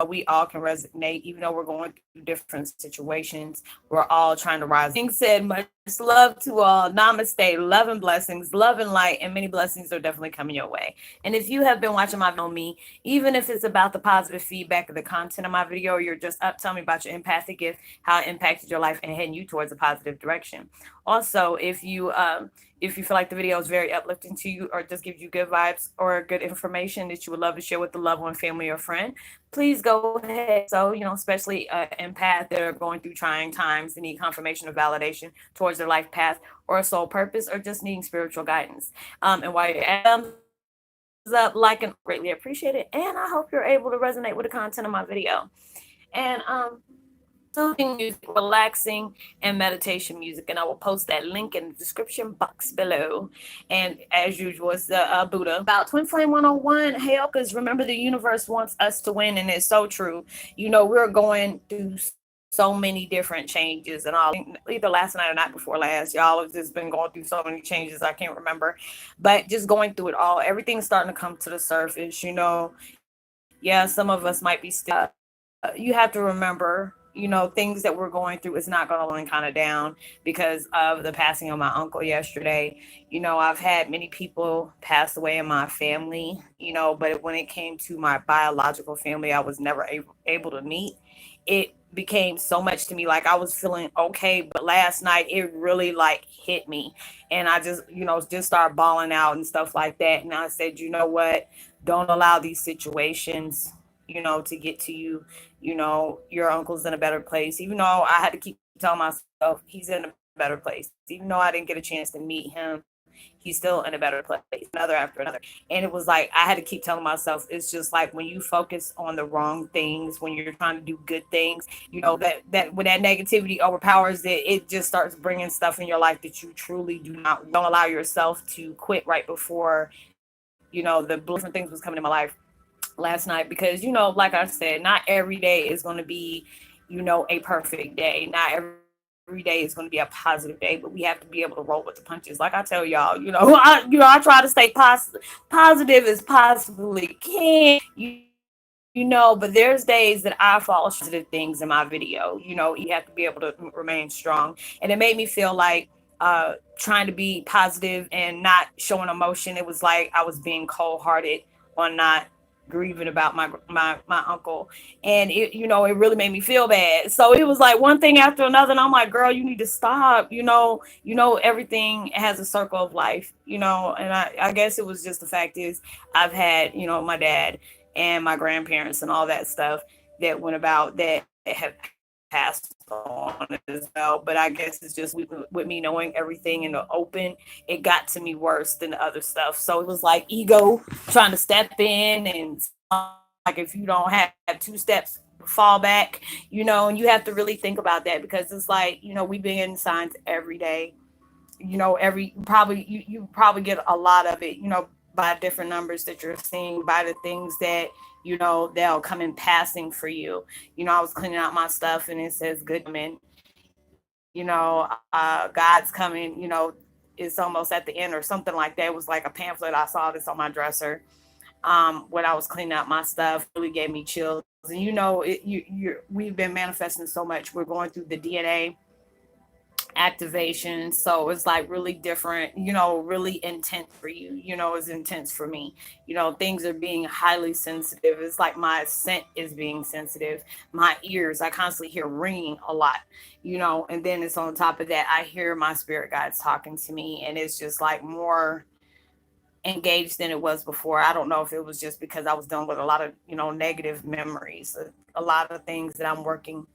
we all can resonate, even though we're going through different situations. We're all trying to rise. Being said, much love to all. Namaste. Love and blessings, love and light, and many blessings are definitely coming your way. And if you have been watching my video, me, even if it's about the positive feedback of the content of my video, or you're just up telling me about your empathic gift, how it impacted your life, and heading you towards a positive direction. Also, if you feel like the video is very uplifting to you or just gives you good vibes or good information that you would love to share with a loved one, family, or friend, please go ahead. So, especially empath that are going through trying times and need confirmation or validation towards their life path or a soul purpose or just needing spiritual guidance. And while you're at thumbs up, like, and greatly appreciate it. And I hope you're able to resonate with the content of my video. And soothing music, relaxing, and meditation music. And I will post that link in the description box below. And as usual, it's the Buddha. About Twin Flame 101, Heyokas, remember the universe wants us to win, and it's so true. We're going through so many different changes, and all either last night or not before last. Y'all have just been going through so many changes, I can't remember. But just going through it all, everything's starting to come to the surface. Yeah, some of us might be still. You have to remember, things that we're going through is not going to slow kind of down because of the passing of my uncle yesterday. I've had many people pass away in my family, but when it came to my biological family, I was never able to meet. It became so much to me. Like, I was feeling okay, but last night it really like hit me. And I just started bawling out and stuff like that. And I said, you know what? Don't allow these situations to get to you. Your uncle's in a better place. Even though I had to keep telling myself he's in a better place. Even though I didn't get a chance to meet him, he's still in a better place, another after another. And it was like I had to keep telling myself, it's just like when you focus on the wrong things, when you're trying to do good things, that when that negativity overpowers it just starts bringing stuff in your life that you truly don't allow yourself to quit right before the different things was coming in my life last night. Because like I said, not every day is going to be a perfect day. Not every day is going to be a positive day, but we have to be able to roll with the punches. Like I tell y'all, I try to stay positive as possibly can, but there's days that I fall short of positive things in my video. You have to be able to remain strong. And it made me feel like trying to be positive and not showing emotion. It was like I was being cold hearted on not grieving about my uncle. And it really made me feel bad. So it was like one thing after another, and I'm like, girl, you need to stop. Everything has a circle of life. And I guess it was just the fact is I've had my dad and my grandparents and all that stuff that went about that have passed on as well. But I guess it's just with me knowing everything in the open, it got to me worse than the other stuff. So it was like ego trying to step in, and like if you don't have two steps, fall back, and you have to really think about that, because it's like, we been getting signs every day. Every probably you probably get a lot of it, by different numbers that you're seeing, by the things that they'll come in passing for you. I was cleaning out my stuff and it says good coming. God's coming. It's almost at the end or something like that. It was like a pamphlet. I saw this on my dresser when I was cleaning out my stuff. It really gave me chills. And we've been manifesting so much. We're going through the DNA activation, so it's like really different, really intense for you. It's intense for me. Things are being highly sensitive. It's like my scent is being sensitive. My ears, I constantly hear ringing a lot. And then it's on top of that, I hear my spirit guides talking to me, and it's just like more engaged than it was before. I don't know if it was just because I was dealing with a lot of, negative memories, a lot of things that I'm working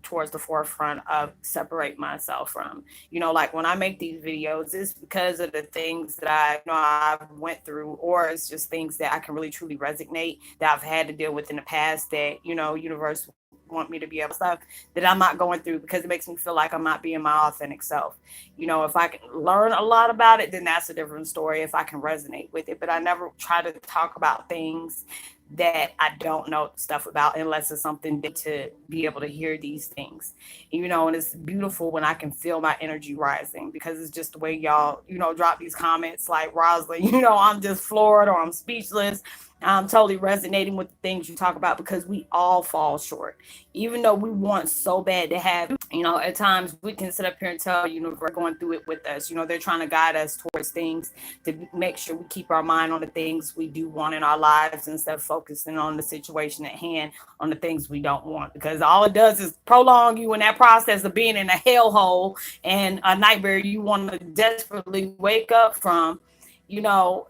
towards the forefront of separate myself from. Like when I make these videos, it's because of the things that I've went through, or it's just things that I can really truly resonate that I've had to deal with in the past that, universe want me to be able to stuff that I'm not going through, because it makes me feel like I'm not being my authentic self. If I can learn a lot about it, then that's a different story, if I can resonate with it. But I never try to talk about things that I don't know stuff about, unless it's something to be able to hear these things. And it's beautiful when I can feel my energy rising, because it's just the way y'all, drop these comments like, Roslynn, I'm just floored, or I'm speechless. I'm totally resonating with the things you talk about because we all fall short. Even though we want so bad to have, at times we can sit up here and tell the universe going through it with us. They're trying to guide us towards things to make sure we keep our mind on the things we do want in our lives instead of focusing on the situation at hand, on the things we don't want. Because all it does is prolong you in that process of being in a hellhole and a nightmare you want to desperately wake up from, you know,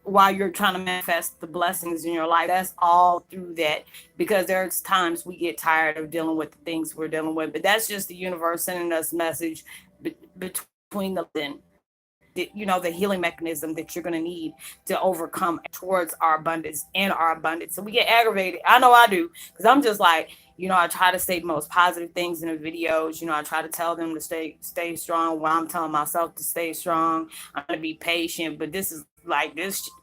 while you're trying to manifest the blessings in your life. That's all through that, because there's times we get tired of dealing with the things we're dealing with, but that's just the universe sending us message between the healing mechanism that you're going to need to overcome towards our abundance and our abundance. So we get aggravated. I know I do, because I'm just like, I try to say the most positive things in the videos. I try to tell them to stay strong while I'm telling myself to stay strong. I'm going to be patient, but this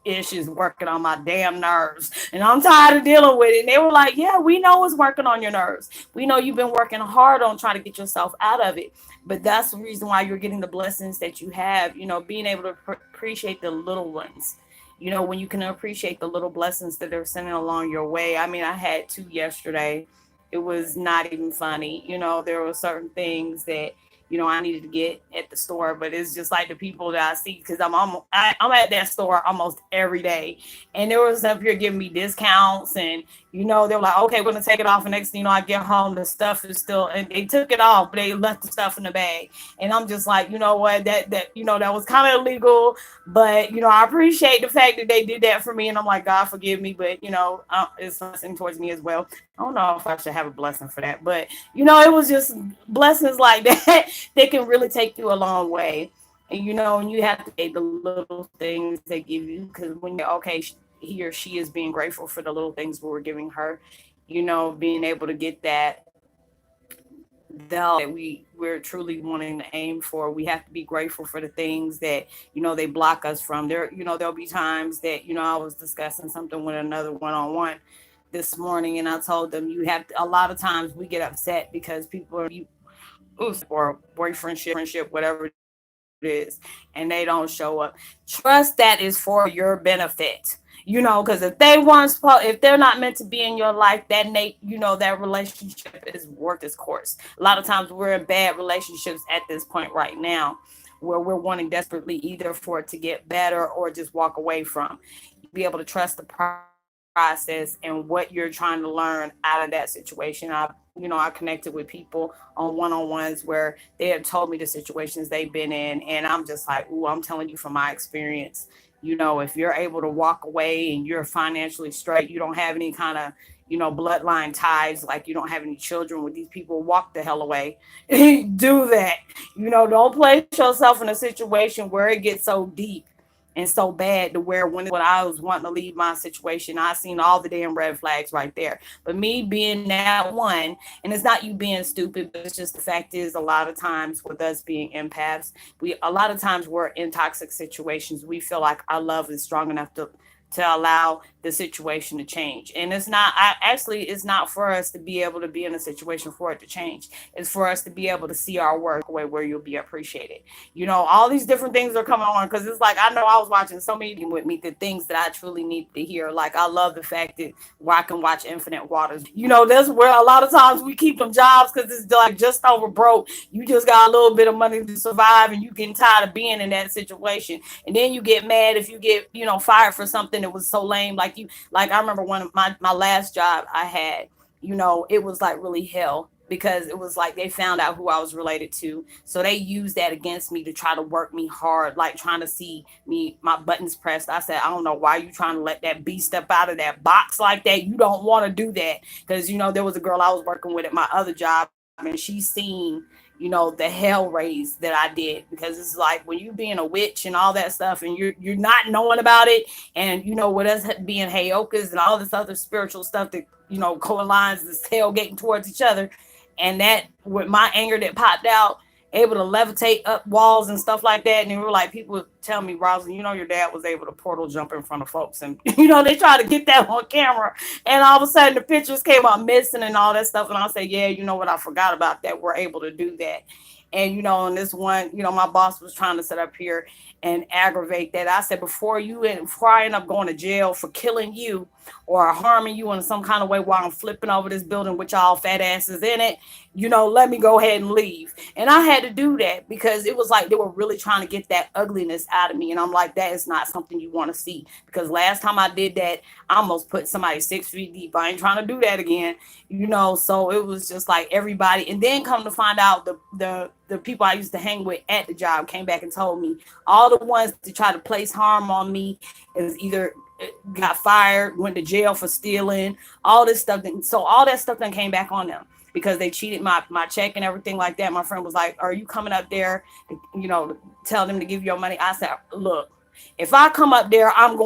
ish is working on my damn nerves, and I'm tired of dealing with it. And they were like, yeah, we know it's working on your nerves. We know you've been working hard on trying to get yourself out of it, but that's the reason why you're getting the blessings that you have. Being able to appreciate the little ones. When you can appreciate the little blessings that they're sending along your way. I mean, I had two yesterday. It was not even funny. There were certain things that I needed to get at the store, but it's just like the people that I see, because I'm at that store almost every day, and there was up here giving me discounts, and they were like, okay, we're gonna take it off, and next thing I get home, the stuff is still, and they took it off, but they left the stuff in the bag, and I'm just like, you know what, that was kind of illegal, but I appreciate the fact that they did that for me, and I'm like, God forgive me, but it's a blessing towards me as well. I don't know if I should have a blessing for that, but it was just blessings like that that can really take you a long way. And you have to take the little things they give you, because when you're okay, he or she is being grateful for the little things we were giving her, being able to get that we're truly wanting to aim for. We have to be grateful for the things that they block us from. There'll be times that I was discussing something with another one-on-one this morning, and I told them, you have to, a lot of times we get upset because people are or boyfriendship, whatever it is, and they don't show up. Trust that is for your benefit. Because if they're not meant to be in your life, that relationship is worth its course. A lot of times we're in bad relationships at this point right now, where we're wanting desperately either for it to get better or just walk away from. Be able to trust the process and what you're trying to learn out of that situation. I connected with people on one-on-ones where they have told me the situations they've been in, and I'm just like, ooh, I'm telling you from my experience. If you're able to walk away and you're financially straight, you don't have any kind of bloodline ties, like you don't have any children with these people, walk the hell away. Do that. Don't place yourself in a situation where it gets so deep and so bad to where when I was wanting to leave my situation, I seen all the damn red flags right there. But me being that one, and it's not you being stupid, but it's just the fact is, a lot of times with us being empaths, a lot of times we're in toxic situations. We feel like our love is strong enough to allow the situation to change. And it's not for us to be able to be in a situation for it to change. It's for us to be able to see our work away where you'll be appreciated. All these different things are coming on, because it's like, I know I was watching so many with me, the things that I truly need to hear. Like, I love the fact that where I can watch Infinite Waters. That's where a lot of times we keep them jobs, because it's like just over broke. You just got a little bit of money to survive, and you getting tired of being in that situation. And then you get mad if you get, fired for something that was so lame. Like I remember one of my last job I had, it was like really hell, because it was like they found out who I was related to. So they used that against me to try to work me hard, like trying to see me, my buttons pressed. I said, I don't know why you trying to let that beast step out of that box like that. You don't want to do that. Because, there was a girl I was working with at my other job, and she seen, the hell raise that I did, because it's like when you being a witch and all that stuff, and you're not knowing about it, and with us being Heyokas and all this other spiritual stuff that co-aligns this tailgating towards each other, and that with my anger that popped out, able to levitate up walls and stuff like that. And they were like, people would tell me, Roslynn, your dad was able to portal jump in front of folks, and they try to get that on camera, and all of a sudden the pictures came out missing and all that stuff, and I say, yeah, you know what, I forgot about that. We're able to do that. And, and this one, my boss was trying to sit up here and aggravate that. I said, before I end up going to jail for killing you or harming you in some kind of way while I'm flipping over this building with y'all fat asses in it, let me go ahead and leave. And I had to do that because it was like they were really trying to get that ugliness out of me. And I'm like, that is not something you want to see. Because last time I did that, I almost put somebody 6 feet deep. I ain't trying to do that again. So it was just like everybody. And then come to find out the people I used to hang with at the job came back and told me all the ones that tried to place harm on me is either got fired, went to jail for stealing, all this stuff. So all that stuff then came back on them because they cheated my check and everything like that. My friend was like, "Are you coming up there, tell them to give you your money?" I said, "Look, if I come up there, I'm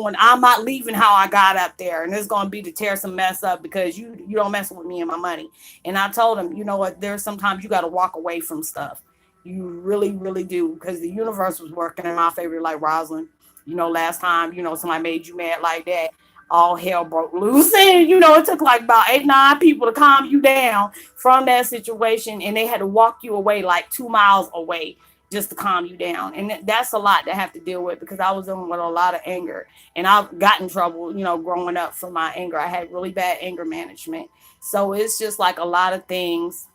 not leaving how I got up there. And it's going to be to tear some mess up because you don't mess with me and my money." And I told him, you know what, there's sometimes you got to walk away from stuff. You really, really do. Because the universe was working in my favor, like Roslynn. Last time, somebody made you mad like that, all hell broke loose. And, it took like about 8, 9 people to calm you down from that situation. And they had to walk you away like 2 miles away just to calm you down. And that's a lot to have to deal with because I was dealing with a lot of anger. And I got in trouble, growing up from my anger. I had really bad anger management. So it's just like a lot of things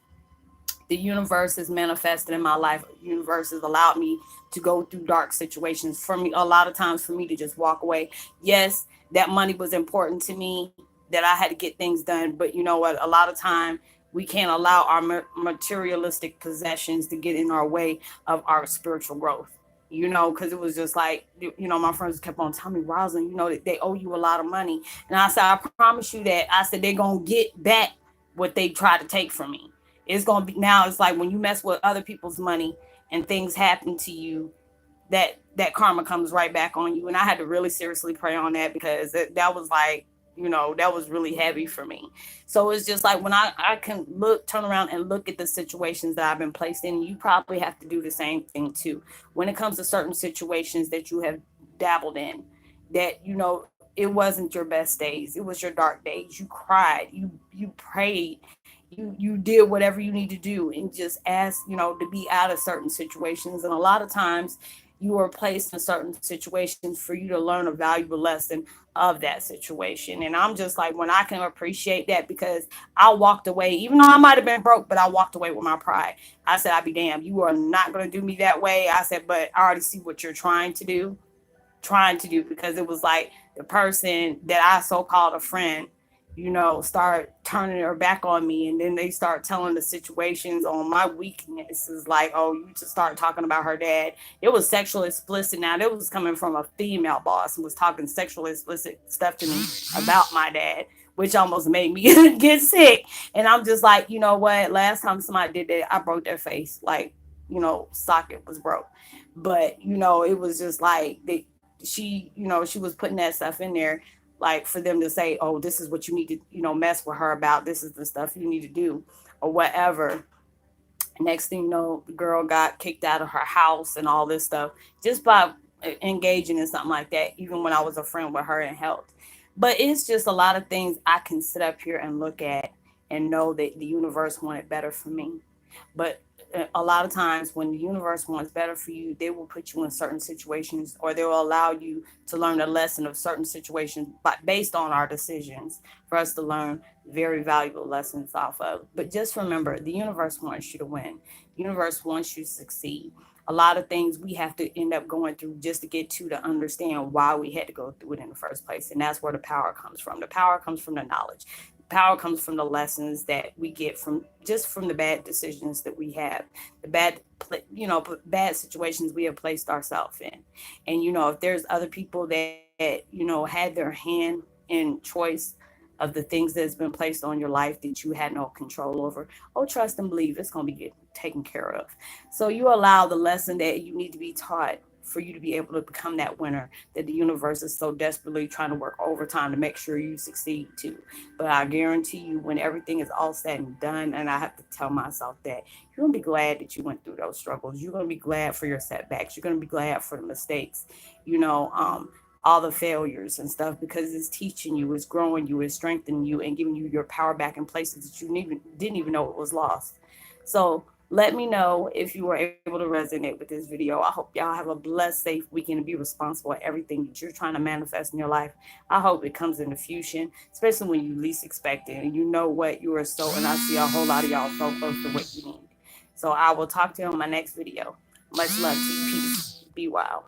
the universe has manifested in my life. The universe has allowed me to go through dark situations for me a lot of times for me to just walk away. Yes, that money was important to me that I had to get things done, but you know what, a lot of time we can't allow our materialistic possessions to get in our way of our spiritual growth. Because it was just like, my friends kept on telling me, Rosalind, that they owe you a lot of money. And I said, I promise you that. I said, they're going to get back what they tried to take from me. It's gonna be now. It's like when you mess with other people's money and things happen to you, that karma comes right back on you. And I had to really seriously pray on that because that was like, that was really heavy for me. So it's just like when I can turn around and look at the situations that I've been placed in, you probably have to do the same thing too. When it comes to certain situations that you have dabbled in, that it wasn't your best days, it was your dark days. You cried, you prayed, you did whatever you need to do and just ask, to be out of certain situations. And a lot of times you are placed in certain situations for you to learn a valuable lesson of that situation. And I'm just like, when I can appreciate that, because I walked away, even though I might have been broke, but I walked away with my pride. I said, I'd be damned, you are not going to do me that way. I said, but I already see what you're trying to do because it was like the person that I so called a friend, start turning her back on me. And then they start telling the situations on my weaknesses, like, oh, you just start talking about her dad. It was sexually explicit. Now, it was coming from a female boss and was talking sexually explicit stuff to me about my dad, which almost made me get sick. And I'm just like, you know what? Last time somebody did that, I broke their face. Like, socket was broke. But, it was just like she was putting that stuff in there like for them to say, oh, this is what you need to, mess with her about. This is the stuff you need to do or whatever. Next thing you know, the girl got kicked out of her house and all this stuff just by engaging in something like that, even when I was a friend with her and helped. But it's just a lot of things I can sit up here and look at and know that the universe wanted better for me. But a lot of times when the universe wants better for you, they will put you in certain situations or they will allow you to learn a lesson of certain situations based on our decisions for us to learn very valuable lessons off of. But just remember, the universe wants you to win. The universe wants you to succeed. A lot of things we have to end up going through just to get to understand why we had to go through it in the first place. And that's where the power comes from. The power comes from the knowledge. Power comes from the lessons that we get from the bad decisions that we have, the bad situations we have placed ourselves in. And if there's other people that had their hand in choice of the things that's been placed on your life that you had no control over, oh, trust and believe it's going to be taken care of. So you allow the lesson that you need to be taught for you to be able to become that winner that the universe is so desperately trying to work overtime to make sure you succeed too. But I guarantee you, when everything is all said and done, and I have to tell myself that, you're going to be glad that you went through those struggles. You're going to be glad for your setbacks. You're going to be glad for the mistakes, all the failures and stuff, because it's teaching you, it's growing you, it's strengthening you, and giving you your power back in places that you didn't even know it was lost. So Let me know if you were able to resonate with this video. I hope y'all have a blessed, safe weekend and be responsible for everything that you're trying to manifest in your life. I hope it comes into fusion, especially when you least expect it and you know what you are so. And I see a whole lot of y'all so close to what you need. So I will talk to you on my next video. Much love to you. Peace. Be wild.